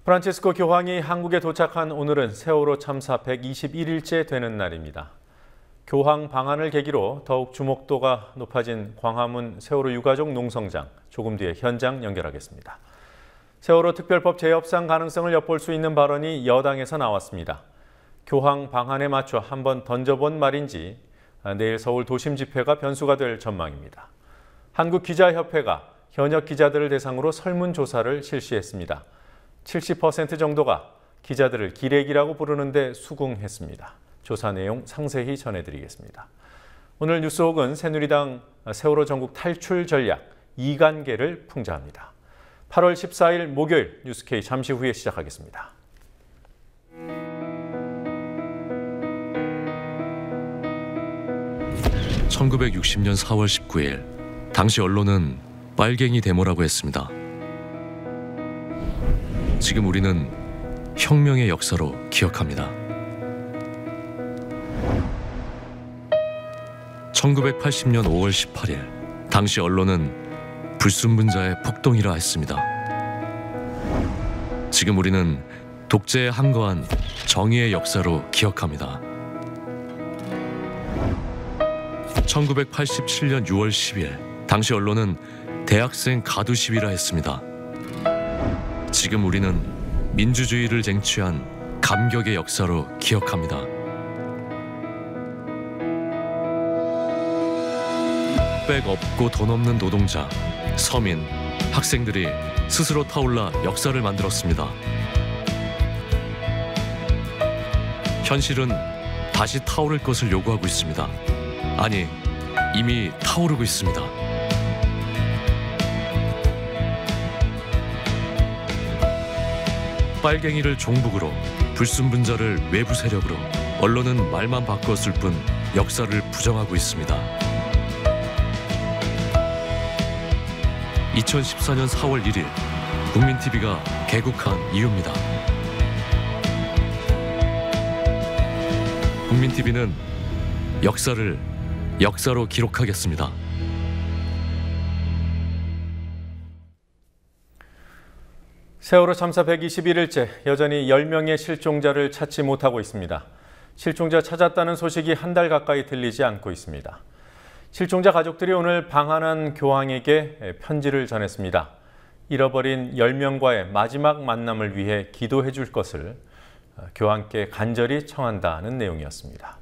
프란치스코 교황이 한국에 도착한 오늘은 세월호 참사 121일째 되는 날입니다. 교황 방한을 계기로 더욱 주목도가 높아진 광화문 세월호 유가족 농성장, 조금 뒤에 현장 연결하겠습니다. 세월호 특별법 재협상 가능성을 엿볼 수 있는 발언이 여당에서 나왔습니다. 교황 방한에 맞춰 한번 던져본 말인지 내일 서울 도심 집회가 변수가 될 전망입니다. 한국기자협회가 현역 기자들을 대상으로 설문조사를 실시했습니다. 70% 정도가 기자들을 기레기라고 부르는데 수긍했습니다. 조사 내용 상세히 전해드리겠습니다. 오늘 뉴스옥은 새누리당 세월호 전국 탈출 전략 2관계를 풍자합니다. 8월 14일 목요일 뉴스K 잠시 후에 시작하겠습니다. (1960년 4월 19일) 당시 언론은 빨갱이 데모라고 했습니다. 지금 우리는 혁명의 역사로 기억합니다. 1980년 5월 18일 당시 언론은 불순분자의 폭동이라 했습니다. 지금 우리는 독재에 항거한 정의의 역사로 기억합니다. 1987년 6월 10일 당시 언론은 대학생 가두 시위라 했습니다. 지금 우리는 민주주의를 쟁취한 감격의 역사로 기억합니다. 백 없고 돈 없는 노동자, 서민, 학생들이 스스로 타올라 역사를 만들었습니다. 현실은 다시 타오를 것을 요구하고 있습니다. 아니, 이미 타오르고 있습니다. 빨갱이를 종북으로, 불순분자를 외부 세력으로, 언론은 말만 바꿨을 뿐 역사를 부정하고 있습니다. 2014년 4월 1일 국민TV가 개국한 이유입니다. 국민TV는 역사를 역사로 기록하겠습니다. 세월호 참사 121일째 여전히 10명의 실종자를 찾지 못하고 있습니다. 실종자 찾았다는 소식이 한 달 가까이 들리지 않고 있습니다. 실종자 가족들이 오늘 방한한 교황에게 편지를 전했습니다. 잃어버린 10명과의 마지막 만남을 위해 기도해 줄 것을 교황께 간절히 청한다는 내용이었습니다.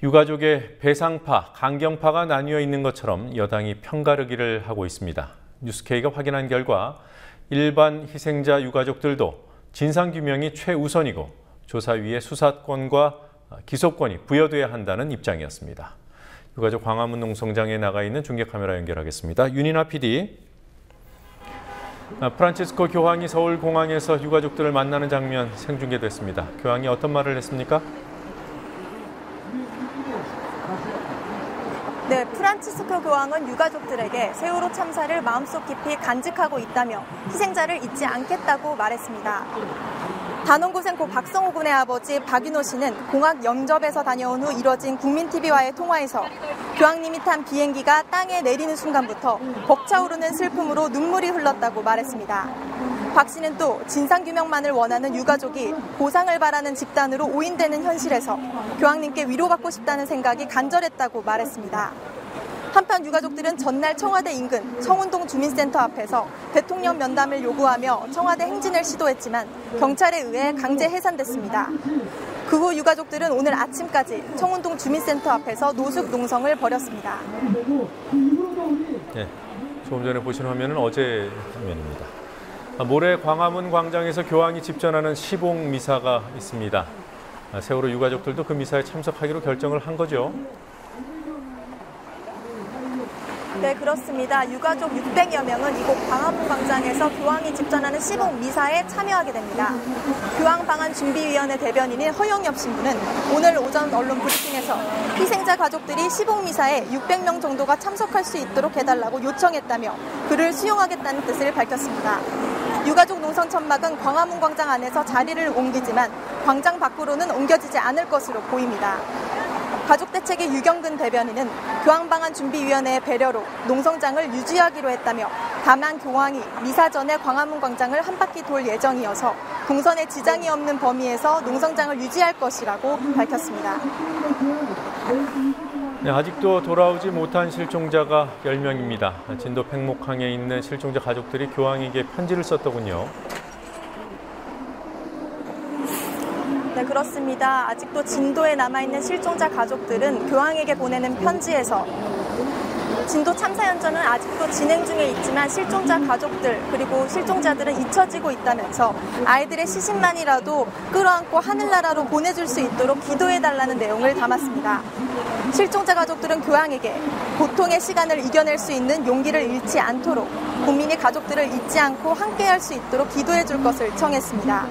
유가족의 배상파, 강경파가 나뉘어 있는 것처럼 여당이 편가르기를 하고 있습니다. 뉴스K가 확인한 결과 일반 희생자 유가족들도 진상규명이 최우선이고 조사위의 수사권과 기소권이 부여돼야 한다는 입장이었습니다. 유가족 광화문 농성장에 나가 있는 중계카메라 연결하겠습니다. 윤인아 PD. 프란치스코 교황이 서울공항에서 유가족들을 만나는 장면 생중계됐습니다. 교황이 어떤 말을 했습니까? 네, 프란치스코 교황은 유가족들에게 세월호 참사를 마음속 깊이 간직하고 있다며 희생자를 잊지 않겠다고 말했습니다. 단원고생 고 박성호 군의 아버지 박윤호 씨는 공학 영접에서 다녀온 후 이뤄진 국민TV와의 통화에서 교황님이 탄 비행기가 땅에 내리는 순간부터 벅차오르는 슬픔으로 눈물이 흘렀다고 말했습니다. 박 씨는 또 진상규명만을 원하는 유가족이 보상을 바라는 집단으로 오인되는 현실에서 교황님께 위로받고 싶다는 생각이 간절했다고 말했습니다. 한편 유가족들은 전날 청와대 인근 청운동 주민센터 앞에서 대통령 면담을 요구하며 청와대 행진을 시도했지만 경찰에 의해 강제 해산됐습니다. 그 후 유가족들은 오늘 아침까지 청운동 주민센터 앞에서 노숙 농성을 벌였습니다. 네, 조금 전에 보신 화면은 어제 화면입니다. 모레 광화문 광장에서 교황이 집전하는 시봉 미사가 있습니다. 세월호 유가족들도 그 미사에 참석하기로 결정을 한 거죠? 네, 그렇습니다. 유가족 600여 명은 이곳 광화문 광장에서 교황이 집전하는 시봉 미사에 참여하게 됩니다. 교황 방한 준비위원회 대변인인 허용엽 신부는 오늘 오전 언론 브리핑에서 희생자 가족들이 시봉 미사에 600명 정도가 참석할 수 있도록 해달라고 요청했다며 그를 수용하겠다는 뜻을 밝혔습니다. 유가족 농성 천막은 광화문 광장 안에서 자리를 옮기지만 광장 밖으로는 옮겨지지 않을 것으로 보입니다. 가족 대책위 유경근 대변인은 교황방안준비위원회의 배려로 농성장을 유지하기로 했다며 다만 교황이 미사 전에 광화문 광장을 한 바퀴 돌 예정이어서 동선에 지장이 없는 범위에서 농성장을 유지할 것이라고 밝혔습니다. 네, 아직도 돌아오지 못한 실종자가 10명입니다. 진도 팽목항에 있는 실종자 가족들이 교황에게 편지를 썼더군요. 네, 그렇습니다. 아직도 진도에 남아있는 실종자 가족들은 교황에게 보내는 편지에서 진도 참사 현장은 아직도 진행 중에 있지만 실종자 가족들 그리고 실종자들은 잊혀지고 있다면서 아이들의 시신만이라도 끌어안고 하늘나라로 보내줄 수 있도록 기도해달라는 내용을 담았습니다. 실종자 가족들은 교황에게 고통의 시간을 이겨낼 수 있는 용기를 잃지 않도록 국민이 가족들을 잊지 않고 함께할 수 있도록 기도해줄 것을 청했습니다.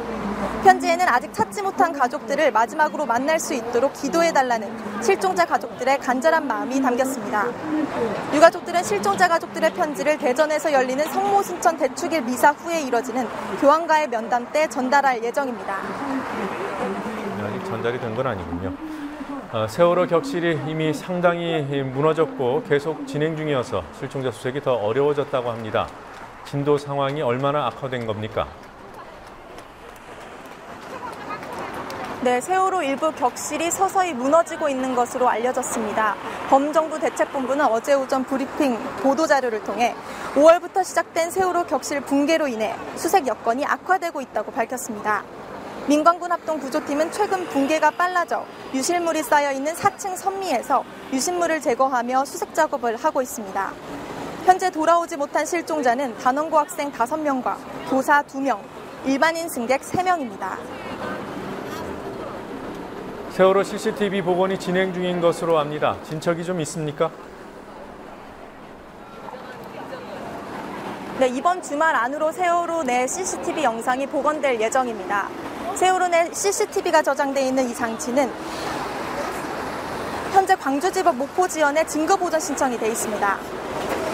편지에는 아직 찾지 못한 가족들을 마지막으로 만날 수 있도록 기도해달라는 실종자 가족들의 간절한 마음이 담겼습니다. 유가족들은 실종자 가족들의 편지를 대전에서 열리는 성모순천 대축일 미사 후에 이뤄지는 교황과의 면담 때 전달할 예정입니다. 아직 전달이 된 건 아니군요. 세월호 격실이 이미 상당히 무너졌고 계속 진행 중이어서 실종자 수색이 더 어려워졌다고 합니다. 진도 상황이 얼마나 악화된 겁니까? 네, 세월호 일부 격실이 서서히 무너지고 있는 것으로 알려졌습니다. 범정부 대책본부는 어제 오전 브리핑 보도자료를 통해 5월부터 시작된 세월호 격실 붕괴로 인해 수색 여건이 악화되고 있다고 밝혔습니다. 민관군 합동 구조팀은 최근 붕괴가 빨라져 유실물이 쌓여있는 4층 선미에서 유실물을 제거하며 수색 작업을 하고 있습니다. 현재 돌아오지 못한 실종자는 단원고 학생 5명과 교사 2명, 일반인 승객 3명입니다. 세월호 CCTV 복원이 진행 중인 것으로 압니다. 진척이 좀 있습니까? 네, 이번 주말 안으로 세월호 내 CCTV 영상이 복원될 예정입니다. 세월호 내 CCTV가 저장돼 있는 이 장치는 현재 광주지법 목포지원에 증거보전 신청이 돼 있습니다.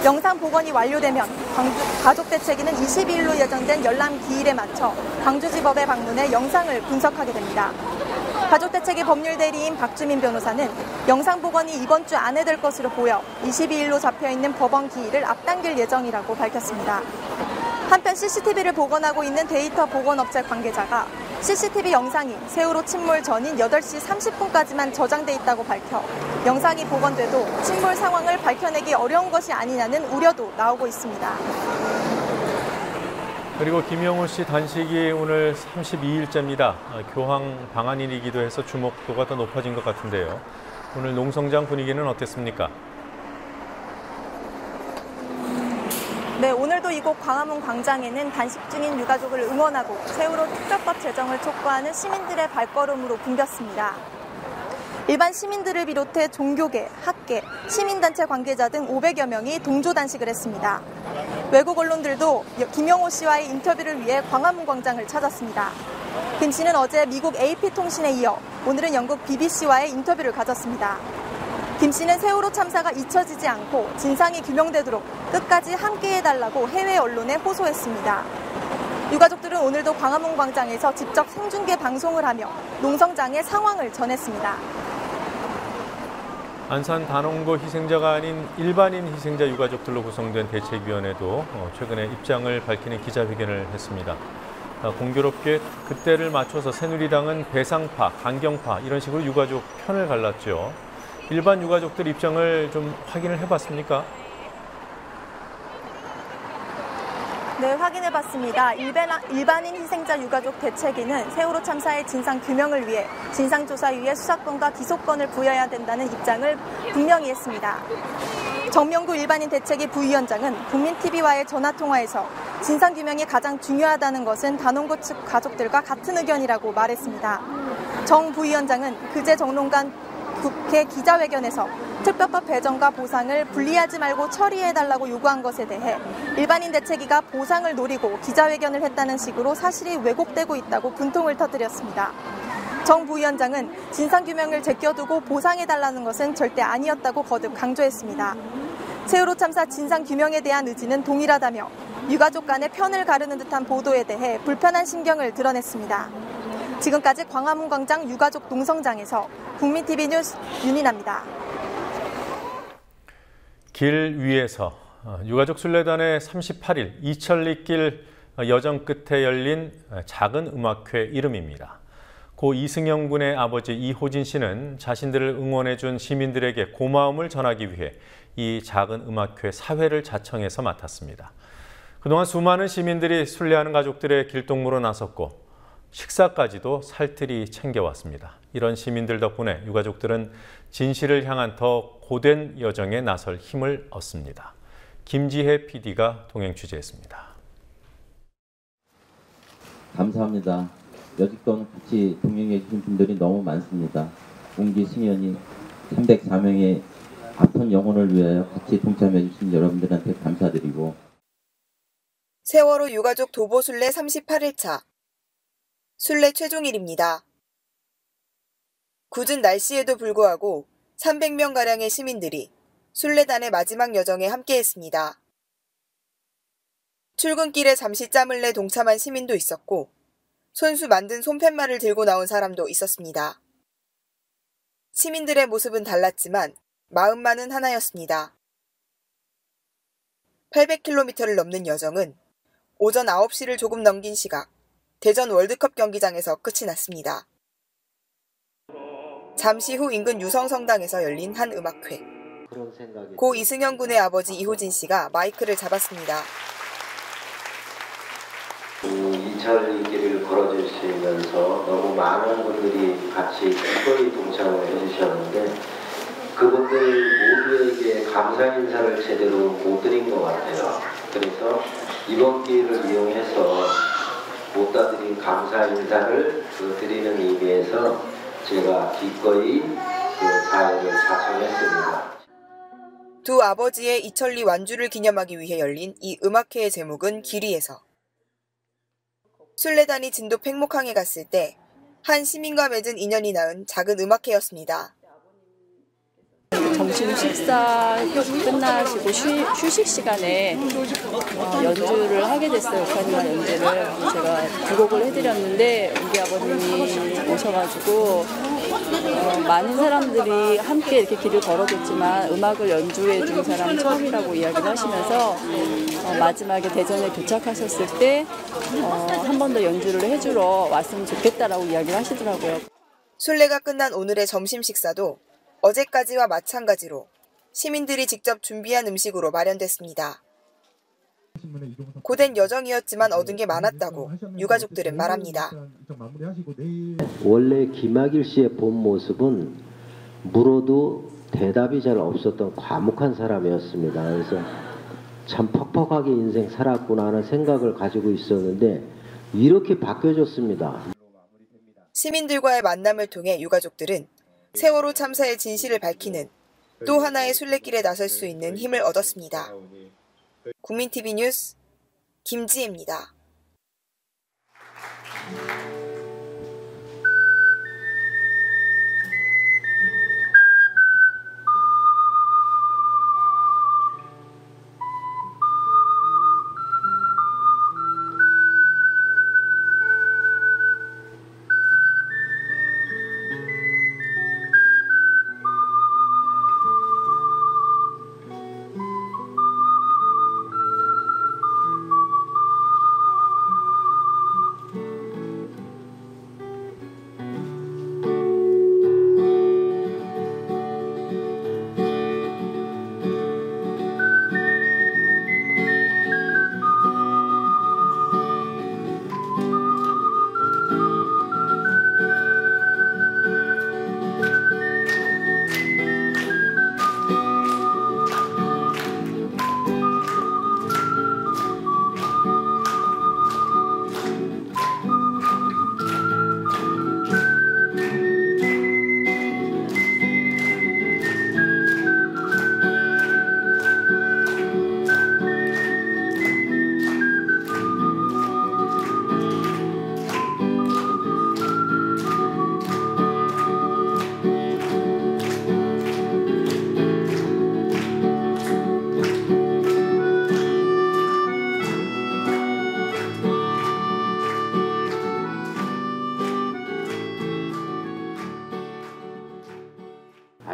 영상 복원이 완료되면 가족대책위는 22일로 예정된 열람 기일에 맞춰 광주지법에 방문해 영상을 분석하게 됩니다. 가족대책위 법률대리인 박주민 변호사는 영상 복원이 이번 주 안에 될 것으로 보여 22일로 잡혀있는 법원 기일을 앞당길 예정이라고 밝혔습니다. 한편 CCTV를 복원하고 있는 데이터 복원업체 관계자가 CCTV 영상이 세월호 침몰 전인 8시 30분까지만 저장돼 있다고 밝혀 영상이 복원돼도 침몰 상황을 밝혀내기 어려운 것이 아니냐는 우려도 나오고 있습니다. 그리고 김영호 씨 단식이 오늘 32일째입니다. 교황 방한일이기도 해서 주목도가 더 높아진 것 같은데요. 오늘 농성장 분위기는 어땠습니까? 네, 오늘도 이곳 광화문 광장에는 단식 중인 유가족을 응원하고 세월호 특별법 제정을 촉구하는 시민들의 발걸음으로 붐볐습니다. 일반 시민들을 비롯해 종교계, 학계, 시민단체 관계자 등 500여 명이 동조 단식을 했습니다. 외국 언론들도 김영호 씨와의 인터뷰를 위해 광화문 광장을 찾았습니다. 김 씨는 어제 미국 AP통신에 이어 오늘은 영국 BBC와의 인터뷰를 가졌습니다. 김 씨는 세월호 참사가 잊혀지지 않고 진상이 규명되도록 끝까지 함께해달라고 해외 언론에 호소했습니다. 유가족들은 오늘도 광화문 광장에서 직접 생중계 방송을 하며 농성장의 상황을 전했습니다. 안산 단원고 희생자가 아닌 일반인 희생자 유가족들로 구성된 대책위원회도 최근에 입장을 밝히는 기자회견을 했습니다. 공교롭게 그때를 맞춰서 새누리당은 배상파, 강경파 이런 식으로 유가족 편을 갈랐죠. 일반 유가족들 입장을 좀 확인을 해봤습니까? 네, 확인해봤습니다. 일반인 희생자 유가족 대책위는 세월호 참사의 진상 규명을 위해 진상조사위에 수사권과 기소권을 부여해야 된다는 입장을 분명히 했습니다. 정명구 일반인 대책위 부위원장은 국민TV와의 전화통화에서 진상규명이 가장 중요하다는 것은 단원고 측 가족들과 같은 의견이라고 말했습니다. 정 부위원장은 그제 정론관 국회 기자회견에서 특별법 배정과 보상을 분리하지 말고 처리해달라고 요구한 것에 대해 일반인 대책위가 보상을 노리고 기자회견을 했다는 식으로 사실이 왜곡되고 있다고 분통을 터뜨렸습니다. 정 부위원장은 진상규명을 제껴두고 보상해달라는 것은 절대 아니었다고 거듭 강조했습니다. 세월호 참사 진상규명에 대한 의지는 동일하다며 유가족 간의 편을 가르는 듯한 보도에 대해 불편한 심경을 드러냈습니다. 지금까지 광화문 광장 유가족 농성장에서 국민TV 뉴스 윤희나입니다. 길 위에서 유가족 순례단의 38일 이천리길 여정 끝에 열린 작은 음악회 이름입니다. 고 이승영 군의 아버지 이호진 씨는 자신들을 응원해준 시민들에게 고마움을 전하기 위해 이 작은 음악회 사회를 자청해서 맡았습니다. 그동안 수많은 시민들이 순례하는 가족들의 길동무로 나섰고 식사까지도 살뜰히 챙겨왔습니다. 이런 시민들 덕분에 유가족들은 진실을 향한 더 고된 여정에 나설 힘을 얻습니다. 김지혜 PD가 동행 취재했습니다. 감사합니다. 여직동 같이 동행해 주신 분들이 너무 많습니다. 웅기 승연이 304명의 아픈 영혼을 위하여 같이 동참해 주신 여러분들한테 감사드리고 세월호 유가족 도보 순례 38일차 순례 최종일입니다. 궂은 날씨에도 불구하고 300명가량의 시민들이 순례단의 마지막 여정에 함께했습니다. 출근길에 잠시 짬을 내 동참한 시민도 있었고 손수 만든 손팻말을 들고 나온 사람도 있었습니다. 시민들의 모습은 달랐지만 마음만은 하나였습니다. 800km를 넘는 여정은 오전 9시를 조금 넘긴 시각 대전 월드컵 경기장에서 끝이 났습니다. 잠시 후 인근 유성성당에서 열린 한 음악회. 고 이승영 군의 아버지 이호진 씨가 마이크를 잡았습니다. 이천리길을 걸어주시면서 너무 많은 분들이 같이 기꺼이 동참을 해주셨는데 그분들 모두에게 감사 인사를 제대로 못 드린 것 같아요. 그래서 이번 기회를 이용해서 못다 드린 감사 인사를 드리는 의미에서 제가 기꺼이 사회를 자청했습니다. 두 아버지의 이천리 완주를 기념하기 위해 열린 이 음악회의 제목은 길이에서. 순례단이 진도 팽목항에 갔을 때 한 시민과 맺은 인연이 낳은 작은 음악회였습니다. 점심 식사 끝나시고 휴식 시간에 연주를 하게 됐어요. 오카리나 연주를. 제가 두 곡을 해드렸는데 우리 아버님이 오셔가지고 많은 사람들이 함께 이렇게 길을 걸어줬지만 음악을 연주해 준 사람 처음이라고 이야기를 하시면서 마지막에 대전에 도착하셨을 때 한 번 더 연주를 해주러 왔으면 좋겠다라고 이야기를 하시더라고요. 순례가 끝난 오늘의 점심 식사도 어제까지와 마찬가지로 시민들이 직접 준비한 음식으로 마련됐습니다. 고된 여정이었지만 얻은 게 많았다고 유가족들은 말합니다. 원래 김학일 씨의 본 모습은 물어도 대답이 잘 없었던 과묵한 사람이었습니다. 그래서 참 퍽퍽하게 인생 살았구나 하는 생각을 가지고 있었는데 이렇게 바뀌어졌습니다. 시민들과의 만남을 통해 유가족들은 세월호 참사의 진실을 밝히는 또 하나의 순례길에 나설 수 있는 힘을 얻었습니다. 국민TV 뉴스 김지혜입니다.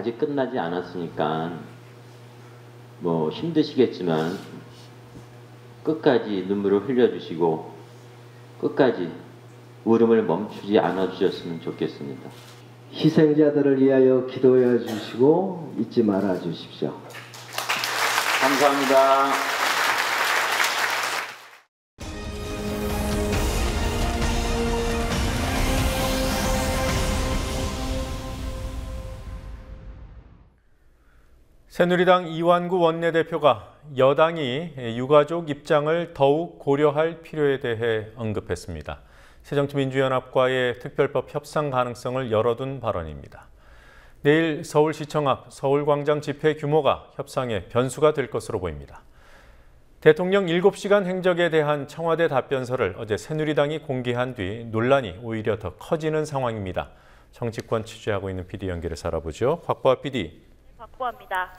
아직 끝나지 않았으니까 뭐 힘드시겠지만 끝까지 눈물을 흘려주시고 끝까지 울음을 멈추지 않아 주셨으면 좋겠습니다. 희생자들을 위하여 기도해 주시고 잊지 말아 주십시오. 감사합니다. 새누리당 이완구 원내대표가 여당이 유가족 입장을 더욱 고려할 필요에 대해 언급했습니다. 새정치민주연합과의 특별법 협상 가능성을 열어둔 발언입니다. 내일 서울시청 앞 서울광장 집회 규모가 협상의 변수가 될 것으로 보입니다. 대통령 7시간 행적에 대한 청와대 답변서를 어제 새누리당이 공개한 뒤 논란이 오히려 더 커지는 상황입니다. 정치권 취재하고 있는 PD 연결해서 알아보죠. 곽보아 PD. 확보합니다.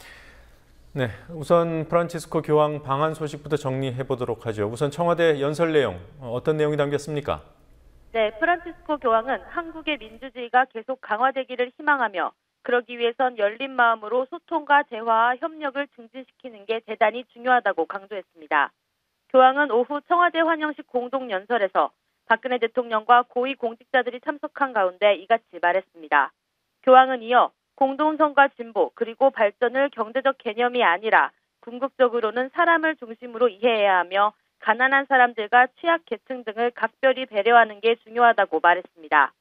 네, 우선 프란치스코 교황 방한 소식부터 정리해 보도록 하죠. 우선 청와대 연설 내용 어떤 내용이 담겼습니까? 네, 프란치스코 교황은 한국의 민주주의가 계속 강화되기를 희망하며 그러기 위해선 열린 마음으로 소통과 대화와 협력을 증진시키는 게 대단히 중요하다고 강조했습니다. 교황은 오후 청와대 환영식 공동연설에서 박근혜 대통령과 고위 공직자들이 참석한 가운데 이같이 말했습니다. 교황은 이어 공동선과 진보 그리고 발전을 경제적 개념이 아니라 궁극적으로는 사람을 중심으로 이해해야 하며 가난한 사람들과 취약계층 등을 각별히 배려하는 게 중요하다고 말했습니다.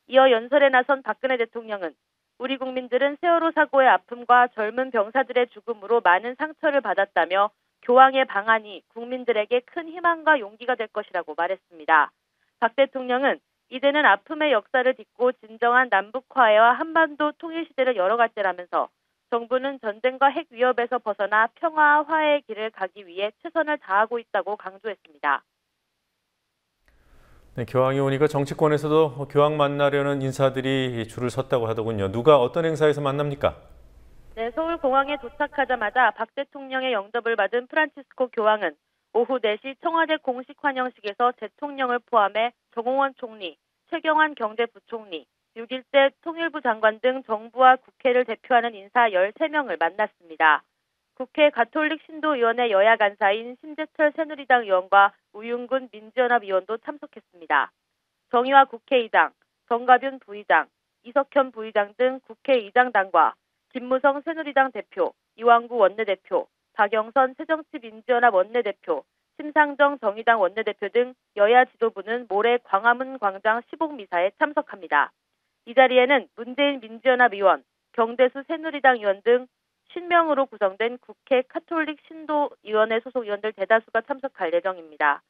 이어 연설에 나선 박근혜 대통령은 우리 국민들은 세월호 사고의 아픔과 젊은 병사들의 죽음으로 많은 상처를 받았다며 교황의 방안이 국민들에게 큰 희망과 용기가 될 것이라고 말했습니다. 박 대통령은 이제는 아픔의 역사를 딛고 진정한 남북화해와 한반도 통일시대를 열어갈 때라면서 정부는 전쟁과 핵 위협에서 벗어나 평화와 화해의 길을 가기 위해 최선을 다하고 있다고 강조했습니다. 네, 교황이 오니까 정치권에서도 교황 만나려는 인사들이 줄을 섰다고 하더군요. 누가 어떤 행사에서 만납니까? 네, 서울공항에 도착하자마자 박 대통령의 영접을 받은 프란치스코 교황은 오후 4시 청와대 공식 환영식에서 대통령을 포함해 정홍원 총리, 최경환 경제부총리, 6.1대 통일부 장관 등 정부와 국회를 대표하는 인사 13명을 만났습니다. 국회 가톨릭 신도위원회 여야 간사인 심재철 새누리당 의원과 우윤근 민주연합 의원도 참석했습니다. 정의화 국회의장, 정가윤 부의장, 이석현 부의장 등 국회의장단과 김무성 새누리당 대표, 이완구 원내대표, 박영선 새정치민주연합 원내대표, 심상정 정의당 원내대표 등 여야 지도부는 모레 광화문 광장 시복미사에 참석합니다. 이 자리에는 문재인 민주연합 의원, 경대수 새누리당 의원 등 50명으로 구성된 국회 가톨릭 신도위원회 소속 의원들 대다수가 참석할 예정입니다.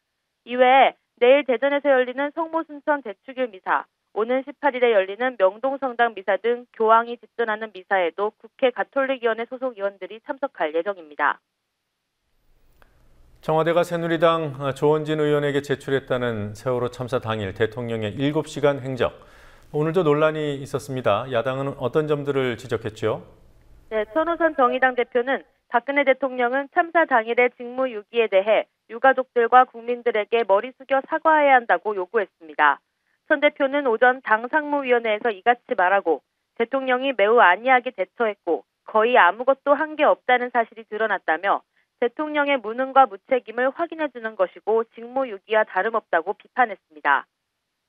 이외에 내일 대전에서 열리는 성모순천 대축일 미사, 오는 18일에 열리는 명동성당 미사 등 교황이 집전하는 미사에도 국회 가톨릭위원회 소속 의원들이 참석할 예정입니다. 청와대가 새누리당 조원진 의원에게 제출했다는 세월호 참사 당일 대통령의 7시간 행적. 오늘도 논란이 있었습니다. 야당은 어떤 점들을 지적했죠? 네, 천호선 정의당 대표는 박근혜 대통령은 참사 당일의 직무유기에 대해 유가족들과 국민들에게 머리 숙여 사과해야 한다고 요구했습니다. 천 대표는 오전 당 상무위원회에서 이같이 말하고 대통령이 매우 안이하게 대처했고 거의 아무것도 한 게 없다는 사실이 드러났다며 대통령의 무능과 무책임을 확인해주는 것이고 직무유기와 다름없다고 비판했습니다.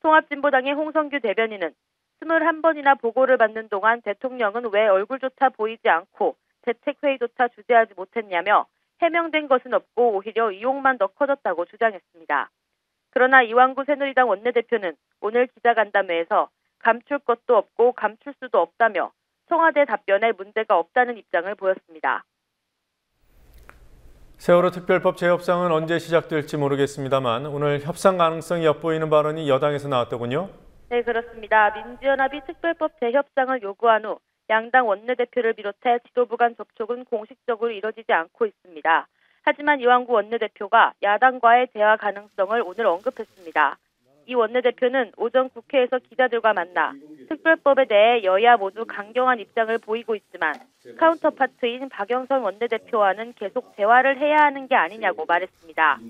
통합진보당의 홍성규 대변인은 21번이나 보고를 받는 동안 대통령은 왜 얼굴조차 보이지 않고 대책회의조차 주재하지 못했냐며 해명된 것은 없고 오히려 의혹만 더 커졌다고 주장했습니다. 그러나 이완구 새누리당 원내대표는 오늘 기자간담회에서 감출 것도 없고 감출 수도 없다며 청와대 답변에 문제가 없다는 입장을 보였습니다. 세월호 특별법 재협상은 언제 시작될지 모르겠습니다만 오늘 협상 가능성이 엿보이는 발언이 여당에서 나왔더군요. 네, 그렇습니다. 민주연합이 특별법 재협상을 요구한 후 양당 원내대표를 비롯해 지도부 간 접촉은 공식적으로 이뤄지지 않고 있습니다. 하지만 이완구 원내대표가 야당과의 대화 가능성을 오늘 언급했습니다. 이 원내대표는 오전 국회에서 기자들과 만나 특별법에 대해 여야 모두 강경한 입장을 보이고 있지만 카운터파트인 박영선 원내대표와는 계속 대화를 해야 하는 게 아니냐고 말했습니다.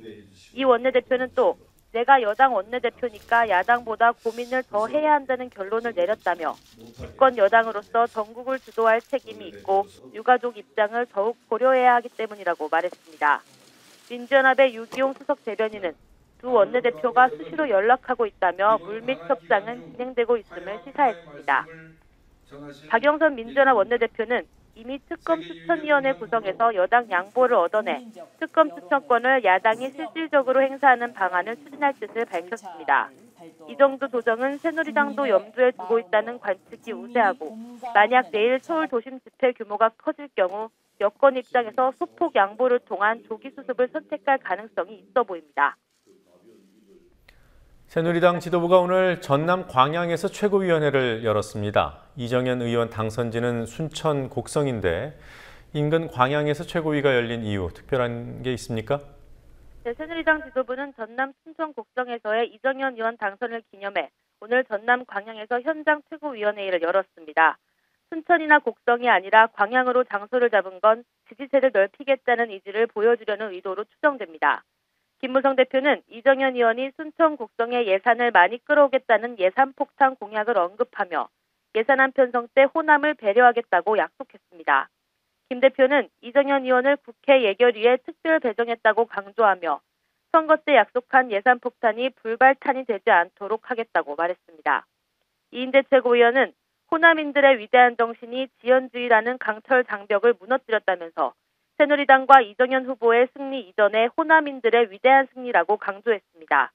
이 원내대표는 또 내가 여당 원내대표니까 야당보다 고민을 더 해야 한다는 결론을 내렸다며 집권 여당으로서 전국을 주도할 책임이 있고 유가족 입장을 더욱 고려해야 하기 때문이라고 말했습니다. 민주연합의 유기용 수석 대변인은 두 원내대표가 수시로 연락하고 있다며 물밑 협상은 진행되고 있음을 시사했습니다. 박영선 민주연합 원내대표는 이미 특검 추천위원회 구성해서 여당 양보를 얻어내 특검 추천권을 야당이 실질적으로 행사하는 방안을 추진할 뜻을 밝혔습니다. 이 정도 조정은 새누리당도 염두에 두고 있다는 관측이 우세하고 만약 내일 서울 도심 집회 규모가 커질 경우 여권 입장에서 소폭 양보를 통한 조기 수습을 선택할 가능성이 있어 보입니다. 새누리당 지도부가 오늘 전남 광양에서 최고위원회를 열었습니다. 이정현 의원 당선지는 순천 곡성인데 인근 광양에서 최고위가 열린 이유 특별한 게 있습니까? 네, 새누리당 지도부는 전남 순천 곡성에서의 이정현 의원 당선을 기념해 오늘 전남 광양에서 현장 최고위원회를 열었습니다. 순천이나 곡성이 아니라 광양으로 장소를 잡은 건 지지세를 넓히겠다는 의지를 보여주려는 의도로 추정됩니다. 김무성 대표는 이정현 의원이 순천 곡성의 예산을 많이 끌어오겠다는 예산 폭탄 공약을 언급하며 예산안 편성 때 호남을 배려하겠다고 약속했습니다. 김 대표는 이정현 의원을 국회 예결위에 특별 배정했다고 강조하며 선거 때 약속한 예산 폭탄이 불발탄이 되지 않도록 하겠다고 말했습니다. 이인재 최고위원은 호남인들의 위대한 정신이 지연주의라는 강철 장벽을 무너뜨렸다면서 새누리당과 이정현 후보의 승리 이전에 호남인들의 위대한 승리라고 강조했습니다.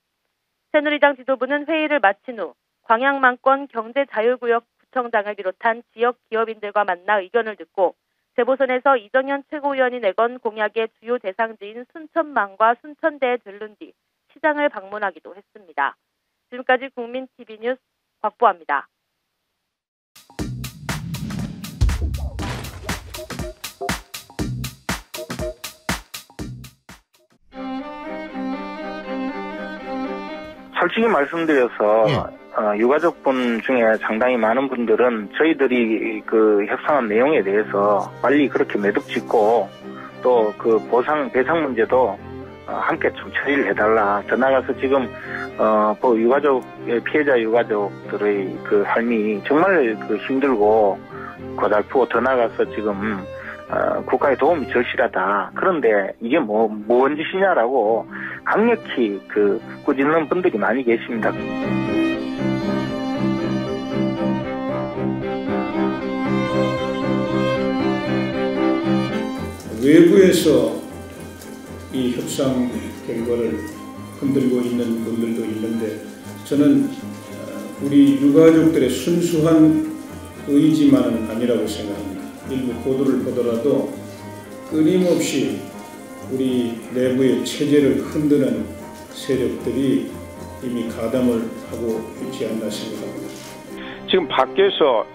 새누리당 지도부는 회의를 마친 후 광양만권 경제자유구역 구청장을 비롯한 지역 기업인들과 만나 의견을 듣고 재보선에서 이정현 최고위원이 내건 공약의 주요 대상지인 순천망과 순천대에 들른 뒤 시장을 방문하기도 했습니다. 지금까지 국민TV 뉴스 곽보아입니다. 솔직히 말씀드려서 유가족분 중에 상당히 많은 분들은 저희들이 그 협상한 내용에 대해서 빨리 그렇게 매듭 짓고 또 그 배상 문제도 함께 좀 처리를 해달라. 더 나아가서 지금 피해자 유가족들의 그 삶이 정말 그 힘들고 고달프고 더 나아가서 지금 국가의 도움이 절실하다. 그런데 이게 뭔 짓이냐라고 강력히 꾸짖는 분들이 많이 계십니다. 외부에서 이 협상 결과를 흔들고 있는 분들도 있는데 저는 우리 유가족들의 순수한 의지만은 아니라고 생각합니다. 일부 보도를 보더라도 끊임없이 우리 내부의 체제를 흔드는 세력들이 이미 가담을 하고 있지 않나 생각합니다. 지금 밖에서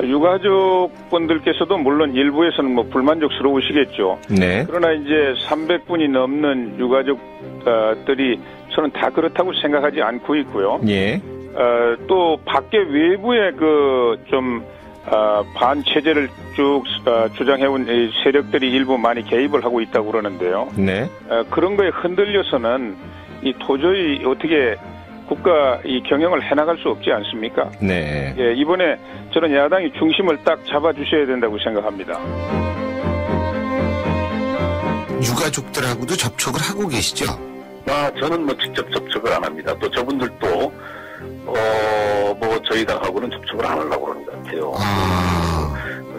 유가족분들께서도 물론 일부에서는 불만족스러우시겠죠. 네. 그러나 이제 300분이 넘는 유가족들이 저는 다 그렇다고 생각하지 않고 있고요. 예. 또 밖에 외부의 반체제를 쭉 주장해온 세력들이 일부 많이 개입을 하고 있다고 그러는데요. 네. 그런 거에 흔들려서는 도저히 어떻게 국가 경영을 해나갈 수 없지 않습니까? 네. 예, 이번에 저는 야당이 중심을 딱 잡아주셔야 된다고 생각합니다. 유가족들하고도 접촉을 하고 계시죠? 저는 직접 접촉을 안 합니다. 또 저분들도 저희당하고는 접촉을 안 하려고 그러는 것 같아요.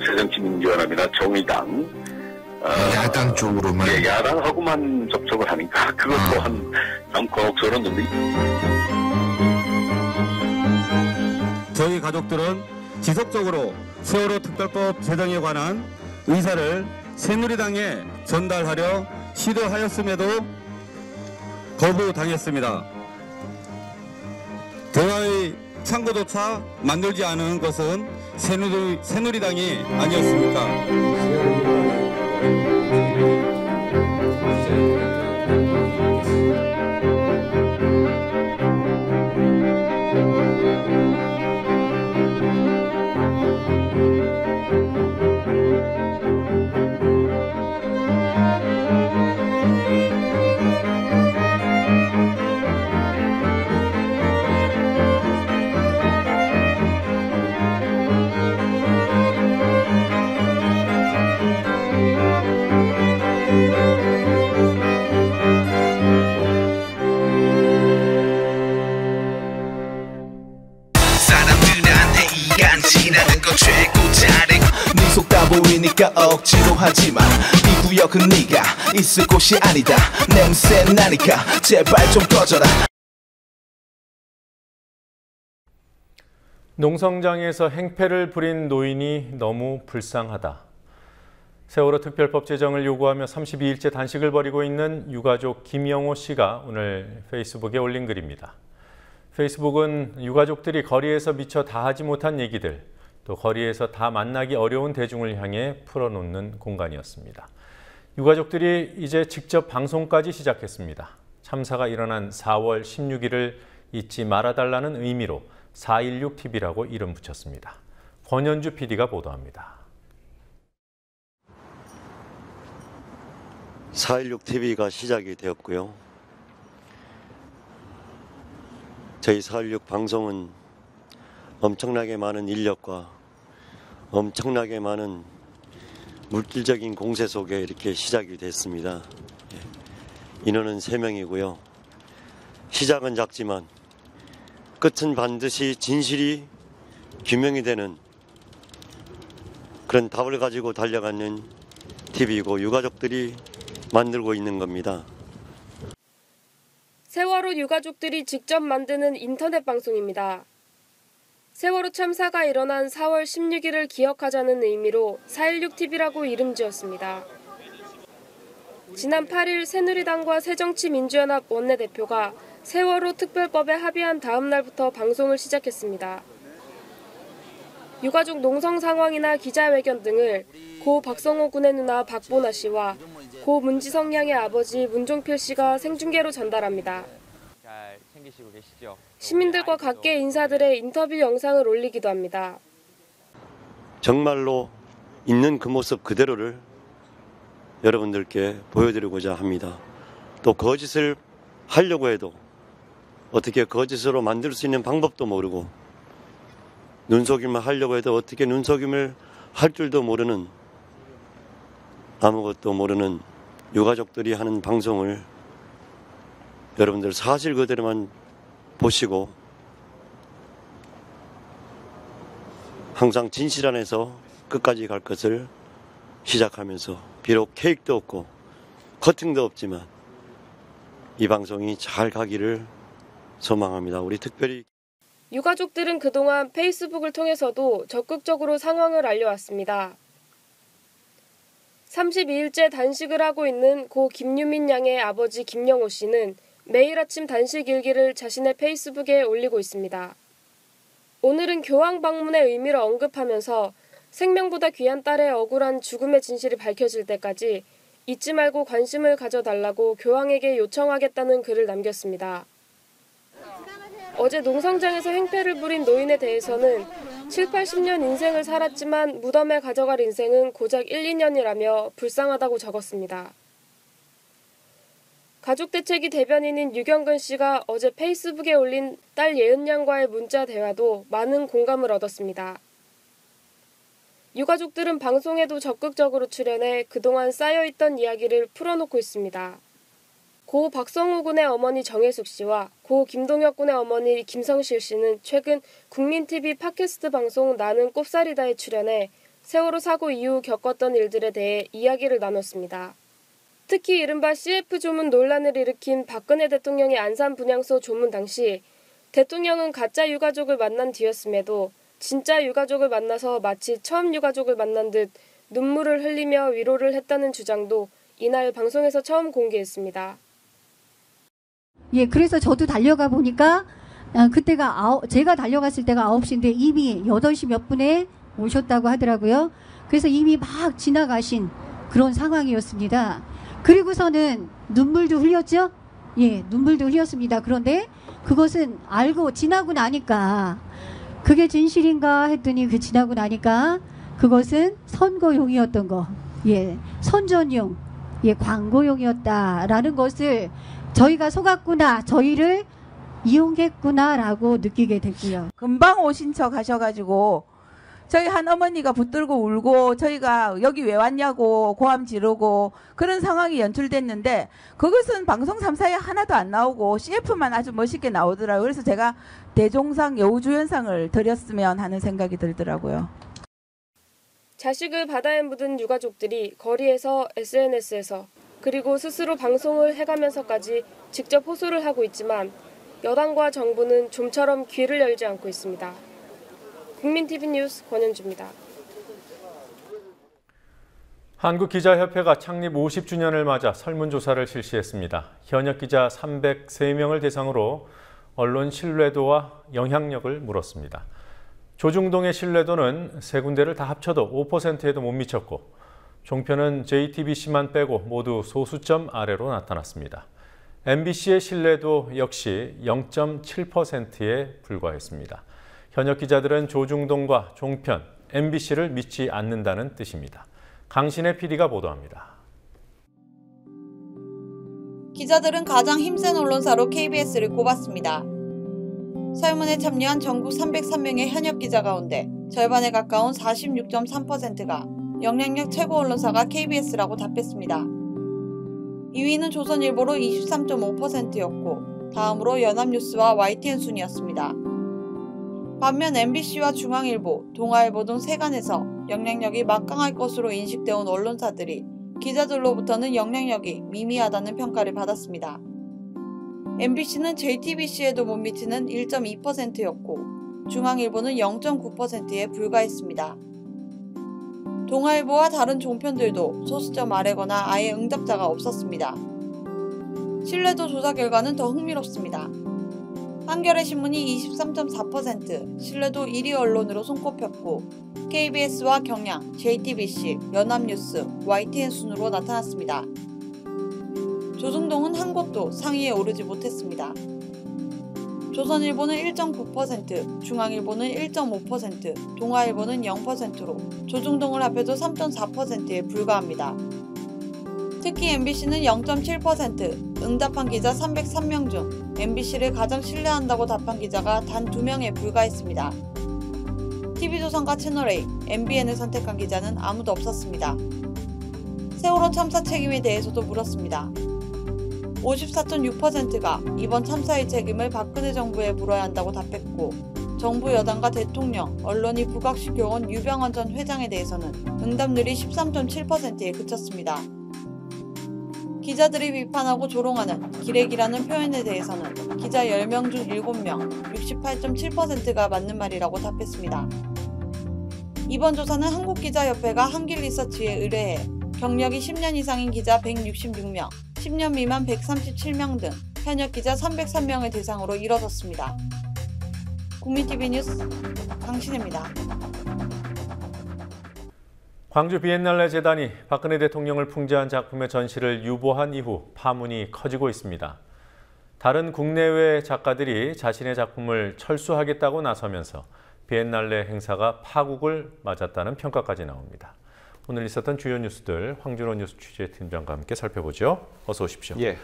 새정치민주연합이나 정의당 야당 쪽으로만 야당하고만 접촉을 하니까 그것 또한 참 곤혹스러웠는데 저희 가족들은 지속적으로 세월호 특별법 제정에 관한 의사를 새누리당에 전달하려 시도하였음에도 거부당했습니다. 대화의 창구조차 만들지 않은 것은 새누리당이 아니었습니까? 테니까 억지로 하지마. 이 구역은 네가 있을 곳이 아니다. 냄새 나니까 제발 좀 꺼져라. 농성장에서 행패를 부린 노인이 너무 불쌍하다. 세월호 특별법 제정을 요구하며 32일째 단식을 벌이고 있는 유가족 김영호 씨가 오늘 페이스북에 올린 글입니다. 페이스북은 유가족들이 거리에서 미처 다 하지 못한 얘기들, 또 거리에서 다 만나기 어려운 대중을 향해 풀어놓는 공간이었습니다. 유가족들이 이제 직접 방송까지 시작했습니다. 참사가 일어난 4월 16일을 잊지 말아달라는 의미로 416TV라고 이름 붙였습니다. 권현주 PD가 보도합니다. 416TV가 시작이 되었고요. 저희 416 방송은 엄청나게 많은 인력과 엄청나게 많은 물질적인 공세 속에 이렇게 시작이 됐습니다. 인원은 3명이고요. 시작은 작지만 끝은 반드시 진실이 규명이 되는 그런 답을 가지고 달려가는 TV이고 유가족들이 만들고 있는 겁니다. 세월호 유가족들이 직접 만드는 인터넷 방송입니다. 세월호 참사가 일어난 4월 16일을 기억하자는 의미로 416TV라고 이름 지었습니다. 지난 8일 새누리당과 새정치민주연합 원내대표가 세월호 특별법에 합의한 다음 날부터 방송을 시작했습니다. 유가족 농성 상황이나 기자회견 등을 고 박성호 군의 누나 박보나 씨와 고 문지성 양의 아버지 문종필 씨가 생중계로 전달합니다. 잘 챙기시고 계시죠? 시민들과 각계 인사들의 인터뷰 영상을 올리기도 합니다. 정말로 있는 그 모습 그대로를 여러분들께 보여드리고자 합니다. 또 거짓을 하려고 해도 어떻게 거짓으로 만들 수 있는 방법도 모르고 눈속임을 하려고 해도 어떻게 눈속임을 할 줄도 모르는 아무것도 모르는 유가족들이 하는 방송을 여러분들 사실 그대로만 보시고 항상 진실 안에서 끝까지 갈 것을 시작하면서 비록 케이크도 없고 커팅도 없지만 이 방송이 잘 가기를 소망합니다. 우리 특별히 유가족들은 그동안 페이스북을 통해서도 적극적으로 상황을 알려왔습니다. 32일째 단식을 하고 있는 고 김유민 양의 아버지 김영호 씨는 매일 아침 단식 일기를 자신의 페이스북에 올리고 있습니다. 오늘은 교황 방문의 의미를 언급하면서 생명보다 귀한 딸의 억울한 죽음의 진실이 밝혀질 때까지 잊지 말고 관심을 가져달라고 교황에게 요청하겠다는 글을 남겼습니다. 어제 농성장에서 행패를 부린 노인에 대해서는 7, 80년 인생을 살았지만 무덤에 가져갈 인생은 고작 1, 2년이라며 불쌍하다고 적었습니다. 가족대책위 대변인인 유경근 씨가 어제 페이스북에 올린 딸 예은 양과의 문자 대화도 많은 공감을 얻었습니다. 유가족들은 방송에도 적극적으로 출연해 그동안 쌓여있던 이야기를 풀어놓고 있습니다. 고 박성호 군의 어머니 정혜숙 씨와 고 김동혁 군의 어머니 김성실 씨는 최근 국민TV 팟캐스트 방송 나는 꼽사리다에 출연해 세월호 사고 이후 겪었던 일들에 대해 이야기를 나눴습니다. 특히 이른바 CF 조문 논란을 일으킨 박근혜 대통령의 안산 분향소 조문 당시 대통령은 가짜 유가족을 만난 뒤였음에도 진짜 유가족을 만나서 마치 처음 유가족을 만난 듯 눈물을 흘리며 위로를 했다는 주장도 이날 방송에서 처음 공개했습니다. 예, 그래서 저도 달려가 보니까 그때가 제가 달려갔을 때가 9시인데 이미 8시 몇 분에 오셨다고 하더라고요. 그래서 이미 막 지나가신 그런 상황이었습니다. 그리고서는 눈물도 흘렸죠? 예, 눈물도 흘렸습니다. 그런데 그것은 알고 지나고 나니까 그게 진실인가 했더니 그 지나고 나니까 그것은 선거용이었던 거. 예, 선전용, 예, 광고용이었다라는 것을 저희가 속았구나, 저희를 이용했구나라고 느끼게 됐고요. 금방 오신 척 하셔가지고 저희 한 어머니가 붙들고 울고 저희가 여기 왜 왔냐고 고함 지르고 그런 상황이 연출됐는데 그것은 방송 3사에 하나도 안 나오고 CF만 아주 멋있게 나오더라고요. 그래서 제가 대종상 여우주연상을 드렸으면 하는 생각이 들더라고요. 자식을 바다에 묻은 유가족들이 거리에서 SNS에서 그리고 스스로 방송을 해가면서까지 직접 호소를 하고 있지만 여당과 정부는 좀처럼 귀를 열지 않고 있습니다. 국민TV 뉴스 권현주입니다. 한국기자협회가 창립 50주년을 맞아 설문조사를 실시했습니다. 현역 기자 303명을 대상으로 언론 신뢰도와 영향력을 물었습니다. 조중동의 신뢰도는 세 군데를 다 합쳐도 5%에도 못 미쳤고 종편은 JTBC만 빼고 모두 소수점 아래로 나타났습니다. MBC의 신뢰도 역시 0.7%에 불과했습니다. 현역 기자들은 조중동과 종편, MBC를 믿지 않는다는 뜻입니다. 강신의 PD가 보도합니다. 기자들은 가장 힘센 언론사로 KBS를 꼽았습니다. 설문에 참여한 전국 303명의 현역 기자 가운데 절반에 가까운 46.3%가 영향력 최고 언론사가 KBS라고 답했습니다. 2위는 조선일보로 23.5%였고 다음으로 연합뉴스와 YTN 순이었습니다. 반면 MBC와 중앙일보, 동아일보 등 세간에서 영향력이 막강할 것으로 인식되어 온 언론사들이 기자들로부터는 영향력이 미미하다는 평가를 받았습니다. MBC는 JTBC에도 못 미치는 1.2%였고 중앙일보는 0.9%에 불과했습니다. 동아일보와 다른 종편들도 소수점 아래거나 아예 응답자가 없었습니다. 신뢰도 조사 결과는 더 흥미롭습니다. 한겨레 신문이 23.4%, 신뢰도 1위 언론으로 손꼽혔고 KBS와 경향, JTBC, 연합뉴스, YTN 순으로 나타났습니다. 조중동은 한 곳도 상위에 오르지 못했습니다. 조선일보는 1.9%, 중앙일보는 1.5%, 동아일보는 0%로 조중동을 합해도 3.4%에 불과합니다. 특히 MBC는 0.7%, 응답한 기자 303명 중 MBC를 가장 신뢰한다고 답한 기자가 단 2명에 불과했습니다. TV조선과 채널A, MBN을 선택한 기자는 아무도 없었습니다. 세월호 참사 책임에 대해서도 물었습니다. 54.6%가 이번 참사의 책임을 박근혜 정부에 물어야 한다고 답했고 정부 여당과 대통령, 언론이 부각시켜온 유병헌 전 회장에 대해서는 응답률이 13.7%에 그쳤습니다. 기자들이 비판하고 조롱하는 기레기라는 표현에 대해서는 기자 10명 중 7명, 68.7%가 맞는 말이라고 답했습니다. 이번 조사는 한국기자협회가 한길리서치에 의뢰해 경력이 10년 이상인 기자 166명, 10년 미만 137명 등 현역 기자 303명을 대상으로 이뤄졌습니다. 국민TV 뉴스 강신혜입니다. 광주 비엔날레 재단이 박근혜 대통령을 풍자한 작품의 전시를 유보한 이후 파문이 커지고 있습니다. 다른 국내외 작가들이 자신의 작품을 철수하겠다고 나서면서 비엔날레 행사가 파국을 맞았다는 평가까지 나옵니다. 오늘 있었던 주요 뉴스들 황준호 뉴스 취재팀장과 함께 살펴보죠. 어서 오십시오. 예.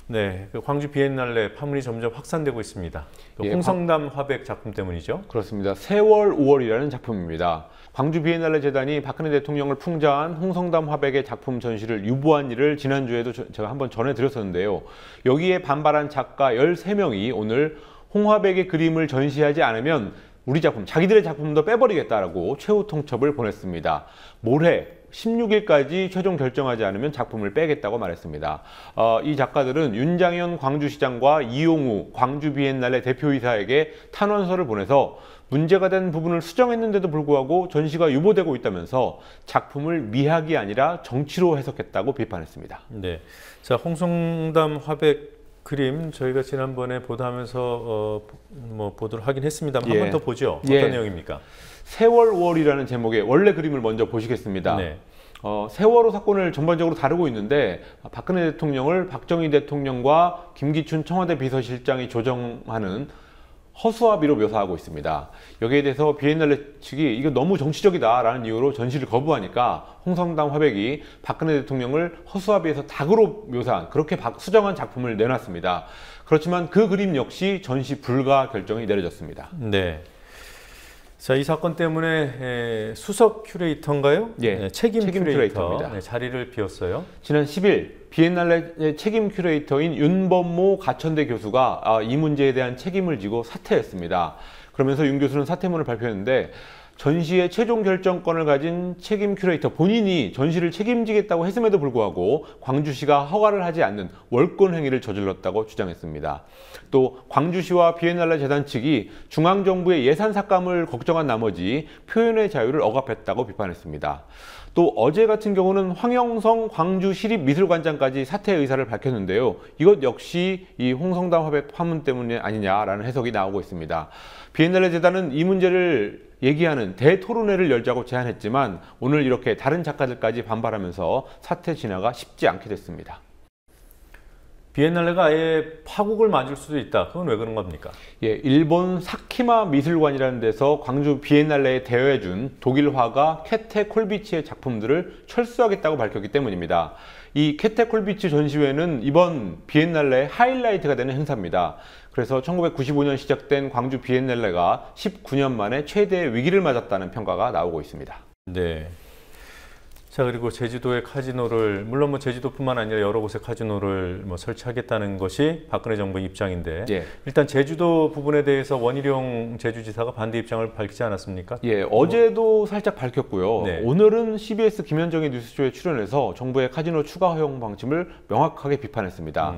네, 광주 비엔날레 파문이 점점 확산되고 있습니다. 예, 홍성담 화백 작품 때문이죠? 그렇습니다. 세월 5월이라는 작품입니다. 광주 비엔날레 재단이 박근혜 대통령을 풍자한 홍성담 화백의 작품 전시를 유보한 일을 지난주에도 제가 한번 전해드렸었는데요. 여기에 반발한 작가 13명이 오늘 홍화백의 그림을 전시하지 않으면 우리 작품, 자기들의 작품도 빼버리겠다라고 최후 통첩을 보냈습니다. 모레 16일까지 최종 결정하지 않으면 작품을 빼겠다고 말했습니다. 이 작가들은 윤장현 광주시장과 이용우 광주 비엔날레 대표이사에게 탄원서를 보내서 문제가 된 부분을 수정했는데도 불구하고 전시가 유보되고 있다면서 작품을 미학이 아니라 정치로 해석했다고 비판했습니다. 네, 자 홍성담 화백 그림 저희가 지난번에 보도하면서 보도를 하긴 했습니다만 한 번 더 보죠. 어떤 내용입니까? 세월 5월이라는 제목의 원래 그림을 먼저 보시겠습니다. 네. 세월호 사건을 전반적으로 다루고 있는데 박근혜 대통령을 박정희 대통령과 김기춘 청와대 비서실장이 조정하는 허수아비로 묘사하고 있습니다. 여기에 대해서 비엔날레 측이 이거 너무 정치적이다라는 이유로 전시를 거부하니까 홍성담 화백이 박근혜 대통령을 허수아비에서 닭으로 묘사한 그렇게 수정한 작품을 내놨습니다. 그렇지만 그 그림 역시 전시 불가 결정이 내려졌습니다. 네. 자, 이 사건 때문에 수석 큐레이터인가요? 예, 책임 큐레이터입니다. 네, 자리를 비웠어요. 지난 10일 비엔날레 책임 큐레이터인 윤범모 가천대 교수가 이 문제에 대한 책임을 지고 사퇴했습니다. 그러면서 윤 교수는 사퇴문을 발표했는데 전시의 최종 결정권을 가진 책임 큐레이터 본인이 전시를 책임지겠다고 했음에도 불구하고 광주시가 허가를 하지 않는 월권 행위를 저질렀다고 주장했습니다. 또 광주시와 비엔날레 재단 측이 중앙정부의 예산 삭감을 걱정한 나머지 표현의 자유를 억압했다고 비판했습니다. 또 어제 같은 경우는 황영성 광주시립미술관장까지 사퇴 의사를 밝혔는데요. 이것 역시 이 홍성담 화백 파문 때문이 아니냐라는 해석이 나오고 있습니다. 비엔날레 재단은 이 문제를 얘기하는 대토론회를 열자고 제안했지만 오늘 이렇게 다른 작가들까지 반발하면서 사퇴 진화가 쉽지 않게 됐습니다. 비엔날레가 아예 파국을 맞을 수도 있다. 그건 왜 그런 겁니까? 예, 일본 사키마 미술관이라는 데서 광주 비엔날레에 대여해준 독일 화가 케테 콜비치의 작품들을 철수하겠다고 밝혔기 때문입니다. 이 케테 콜비치 전시회는 이번 비엔날레의 하이라이트가 되는 행사입니다. 그래서 1995년 시작된 광주 비엔날레가 19년 만에 최대의 위기를 맞았다는 평가가 나오고 있습니다. 네. 자, 그리고 제주도의 카지노를, 물론 뭐 제주도뿐만 아니라 여러 곳에 카지노를 뭐 설치하겠다는 것이 박근혜 정부의 입장인데, 예. 일단 제주도 부분에 대해서 원희룡 제주지사가 반대 입장을 밝히지 않았습니까? 예, 어제도 살짝 밝혔고요. 네. 오늘은 CBS 김현정의 뉴스쇼에 출연해서 정부의 카지노 추가 허용 방침을 명확하게 비판했습니다.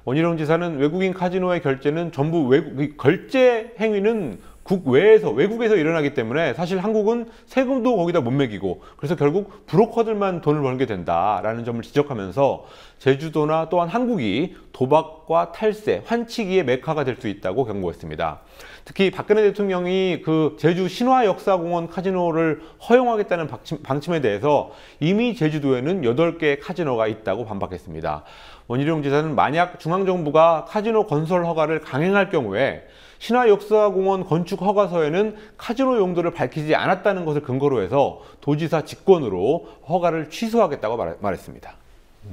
원희룡 지사는 외국인 카지노의 결제는 전부 결제 행위는 국외에서, 외국에서 일어나기 때문에 사실 한국은 세금도 거기다 못 매기고 그래서 결국 브로커들만 돈을 벌게 된다라는 점을 지적하면서 제주도나 또한 한국이 도박과 탈세, 환치기의 메카가 될 수 있다고 경고했습니다. 특히 박근혜 대통령이 그 제주 신화역사공원 카지노를 허용하겠다는 방침에 대해서 이미 제주도에는 8개의 카지노가 있다고 반박했습니다. 원희룡 지사는 만약 중앙정부가 카지노 건설 허가를 강행할 경우에 신화역사공원 건축 허가서에는 카지노 용도를 밝히지 않았다는 것을 근거로 해서 도지사 직권으로 허가를 취소하겠다고 말했습니다.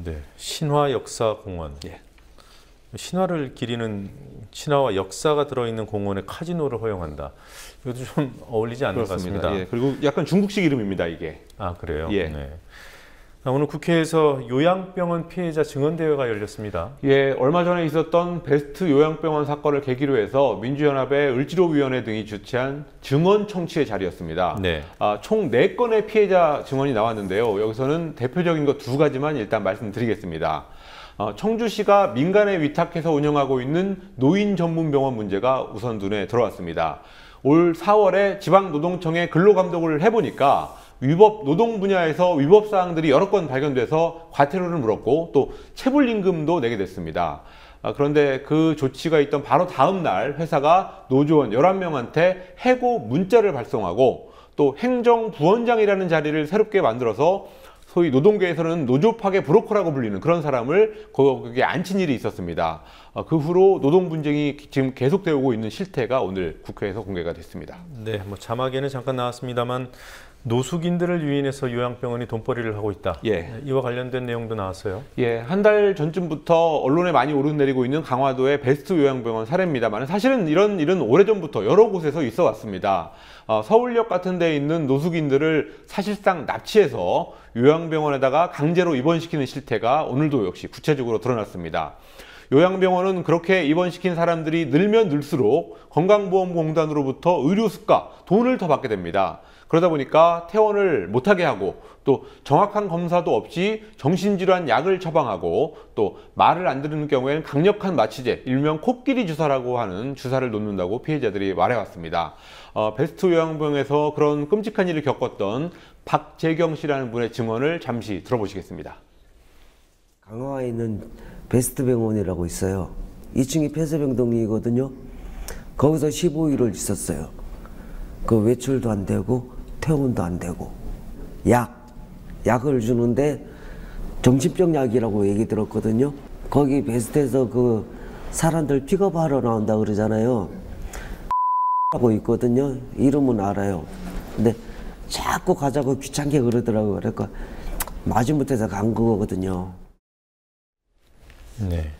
네, 신화역사공원. 예. 신화를 기리는, 신화와 역사가 들어있는 공원에 카지노를 허용한다. 이것도 좀 어울리지 않는 그렇습니다. 것 같습니다. 예, 그리고 약간 중국식 이름입니다, 이게. 아, 그래요? 예. 네. 오늘 국회에서 요양병원 피해자 증언대회가 열렸습니다. 예, 얼마 전에 있었던 베스트 요양병원 사건을 계기로 해서 민주연합의 을지로위원회 등이 주최한 증언 청취의 자리였습니다. 네. 총 4건의 피해자 증언이 나왔는데요. 여기서는 대표적인 것 2가지만 일단 말씀드리겠습니다. 청주시가 민간에 위탁해서 운영하고 있는 노인 전문 병원 문제가 우선 눈에 들어왔습니다. 올 4월에 지방노동청에 근로감독을 해보니까 위법 노동 분야에서 위법 사항들이 여러 건 발견돼서 과태료를 물었고 또 체불임금도 내게 됐습니다. 그런데 그 조치가 있던 바로 다음 날 회사가 노조원 11명한테 해고 문자를 발송하고 또 행정부원장이라는 자리를 새롭게 만들어서 소위 노동계에서는 노조 파괴 브로커라고 불리는 그런 사람을 거기에 앉힌 일이 있었습니다. 그 후로 노동 분쟁이 지금 계속되고 오고 있는 실태가 오늘 국회에서 공개가 됐습니다. 네, 뭐 자막에는 잠깐 나왔습니다만 노숙인들을 유인해서 요양병원이 돈벌이를 하고 있다. 예. 이와 관련된 내용도 나왔어요. 예, 한 달 전쯤부터 언론에 많이 오르내리고 있는 강화도의 베스트 요양병원 사례입니다만 사실은 이런 일은 오래전부터 여러 곳에서 있어 왔습니다. 서울역 같은 데 있는 노숙인들을 사실상 납치해서 요양병원에다가 강제로 입원시키는 실태가 오늘도 역시 구체적으로 드러났습니다. 요양병원은 그렇게 입원시킨 사람들이 늘면 늘수록 건강보험공단으로부터 의료수가, 돈을 더 받게 됩니다. 그러다 보니까 퇴원을 못하게 하고 또 정확한 검사도 없이 정신질환 약을 처방하고 또 말을 안 듣는 경우에는 강력한 마취제, 일명 코끼리 주사라고 하는 주사를 놓는다고 피해자들이 말해왔습니다. 베스트 요양병원에서 그런 끔찍한 일을 겪었던 박재경 씨라는 분의 증언을 잠시 들어보시겠습니다. 강화에 있는 베스트 병원이라고 있어요. 2층이 폐쇄병동이거든요. 거기서 15일을 있었어요. 그 외출도 안 되고 퇴원도 안 되고 약을 주는데 정신병 약이라고 얘기 들었거든요. 거기 베스트에서 그 사람들 픽업하러 나온다 그러잖아요. 하고 있거든요. 이름은 알아요. 근데 자꾸 가자고 귀찮게 그러더라고요. 그러니까 마지못해서 간 거거든요. 네.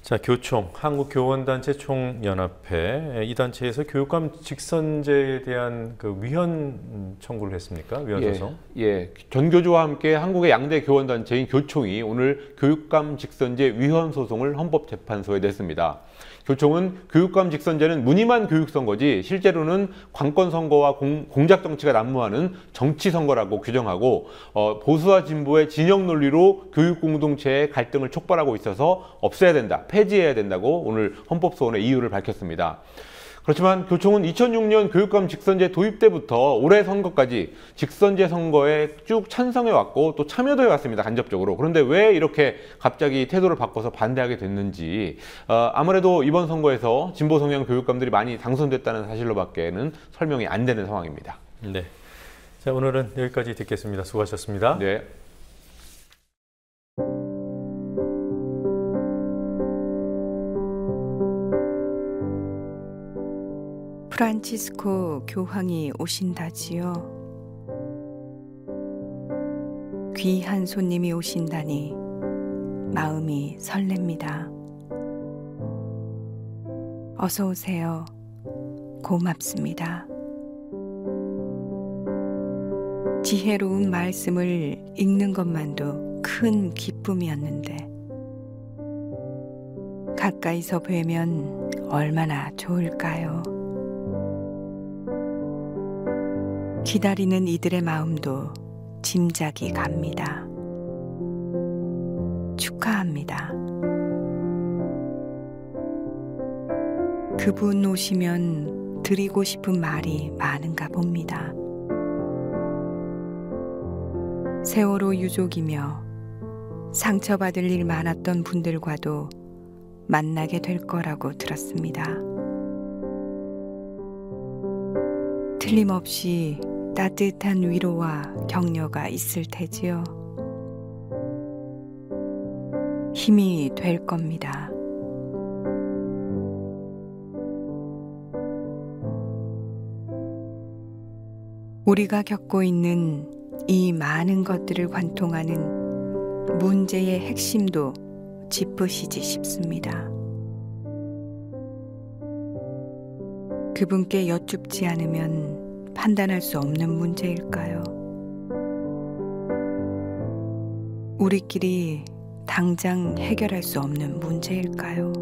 자, 교총, 한국교원단체 총연합회, 이 단체에서 교육감 직선제에 대한 그 위헌 청구를 했습니까? 위헌 소송? 예, 전교조와 함께 한국의 양대 교원단체인 교총이 오늘 교육감 직선제 위헌 소송을 헌법재판소에 냈습니다. 교총은 교육감 직선제는 무늬만 교육선거지 실제로는 관건선거와 공작정치가 난무하는 정치선거라고 규정하고 보수와 진보의 진영 논리로 교육공동체의 갈등을 촉발하고 있어서 없애야 된다, 폐지해야 된다고 오늘 헌법소원의 이유를 밝혔습니다. 그렇지만 교총은 2006년 교육감 직선제 도입 때부터 올해 선거까지 직선제 선거에 쭉 찬성해왔고 또 참여도 해왔습니다. 간접적으로. 그런데 왜 이렇게 갑자기 태도를 바꿔서 반대하게 됐는지 아무래도 이번 선거에서 진보 성향 교육감들이 많이 당선됐다는 사실로밖에는 설명이 안 되는 상황입니다. 네. 자, 오늘은 여기까지 듣겠습니다. 수고하셨습니다. 네. 프란치스코 교황이 오신다지요. 귀한 손님이 오신다니 마음이 설렙니다. 어서 오세요. 고맙습니다. 지혜로운 말씀을 읽는 것만도 큰 기쁨이었는데 가까이서 뵈면 얼마나 좋을까요? 기다리는 이들의 마음도 짐작이 갑니다. 축하합니다. 그분 오시면 드리고 싶은 말이 많은가 봅니다. 세월호 유족이며 상처받을 일 많았던 분들과도 만나게 될 거라고 들었습니다. 틀림없이 따뜻한 위로와 격려가 있을 테지요. 힘이 될 겁니다. 우리가 겪고 있는 이 많은 것들을 관통하는 문제의 핵심도 짚으시지 싶습니다. 그분께 여쭙지 않으면 판단할 수 없는 문제일까요? 우리끼리 당장 해결할 수 없는 문제일까요?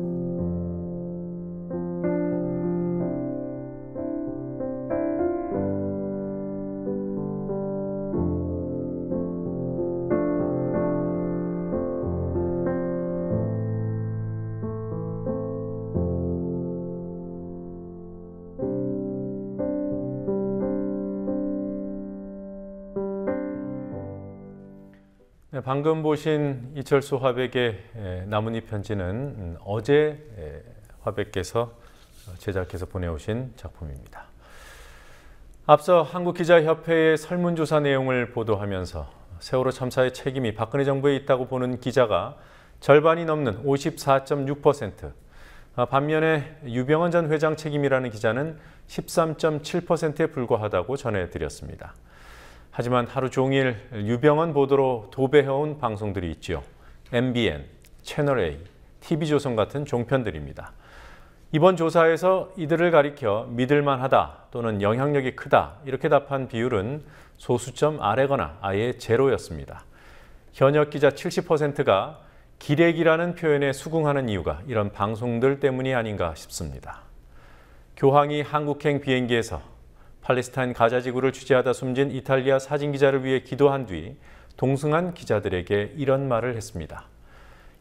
네, 방금 보신 이철수 화백의 나뭇잎 편지는 어제 화백께서 제작해서 보내오신 작품입니다. 앞서 한국기자협회의 설문조사 내용을 보도하면서 세월호 참사의 책임이 박근혜 정부에 있다고 보는 기자가 절반이 넘는 54.6%, 반면에 유병헌 전 회장 책임이라는 기자는 13.7%에 불과하다고 전해드렸습니다. 하지만 하루 종일 유병헌 보도로 도배해온 방송들이 있죠. MBN, 채널A, TV조선 같은 종편들입니다. 이번 조사에서 이들을 가리켜 믿을만하다 또는 영향력이 크다 이렇게 답한 비율은 소수점 아래거나 아예 제로였습니다. 현역 기자 70%가 기레기라는 표현에 수긍하는 이유가 이런 방송들 때문이 아닌가 싶습니다. 교황이 한국행 비행기에서 팔레스타인 가자 지구를 취재하다 숨진 이탈리아 사진기자를 위해 기도한 뒤 동승한 기자들에게 이런 말을 했습니다.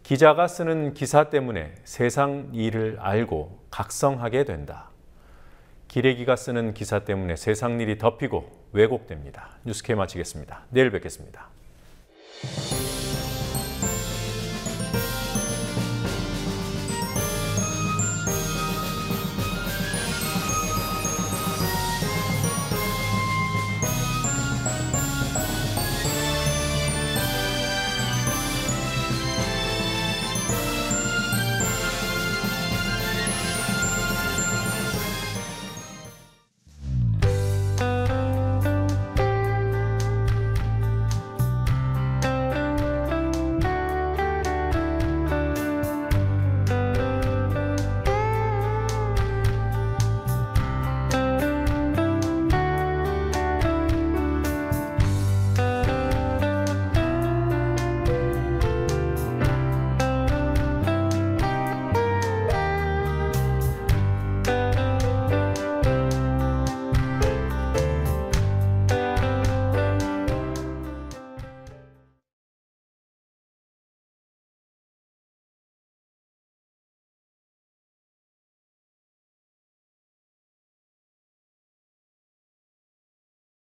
기자가 쓰는 기사 때문에 세상 일을 알고 각성하게 된다. 기레기가 쓰는 기사 때문에 세상 일이 덮이고 왜곡됩니다. 뉴스K 마치겠습니다. 내일 뵙겠습니다.